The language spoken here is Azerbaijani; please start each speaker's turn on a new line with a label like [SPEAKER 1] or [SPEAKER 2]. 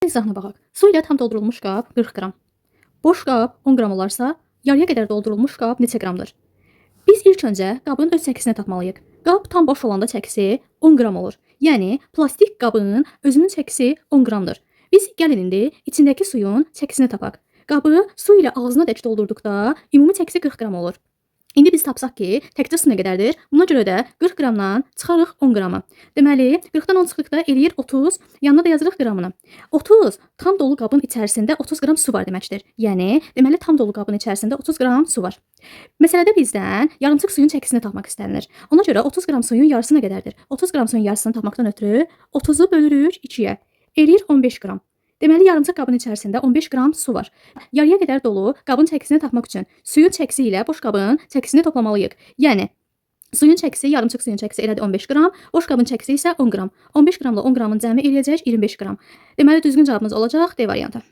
[SPEAKER 1] izahına baxaq. Su ilə tam doldurulmuş qab 40 qram. Boş qab 10 qram olarsa, yarıya qədər doldurulmuş qab neçə qramdır? Biz ilk öncə qabın öz çəkisini tapmalıyıq. Qab tam boş olanda çəkisi 10 qram olur. Yəni plastik qabın özünün çəkisi 10 qramdır. Biz gəlin indi içindəki suyun çəkisini tapaq. Qabı su ilə ağzına dək doldurduqda ümumi çəkisi 40 qram olur. İndi biz tapsaq ki, təkcə su nə qədərdir? Buna görə də 40 qramdan çıxarıq 10 qramı. Deməli, 40-dan 10 çıxdıqda eləyir 30, yanına da yazırıq qramını. 30 tam dolu qabın içərisində 30 qram su var deməkdir. Yəni, deməli tam dolu qabın içərisində 30 qram su var. Məsələdə bizdən yarımçıq suyun çəkisini tapmaq istənilir. Ona görə 30 qram suyun yarısı nə qədərdir? 30 qram suyun yarısını tapmaqdan ötürü 30-u bölürük 2-yə. Eləyir 15 qram. Deməli, yarımçıq qabın içərisində 15 qram su var. Yarıya qədər dolu qabın çəkisini tapmaq üçün suyun çəkisi ilə boş qabın çəkisini toplamalıyıq. Yəni, suyun çəkisi, yarımçıq suyun çəkisi elədi 15 qram, boş qabın çəkisi isə 10 qram. 15 qramla 10 qramın cəmi eləyəcək 25 qram. Deməli, düzgün cavabımız olacaq D variantı.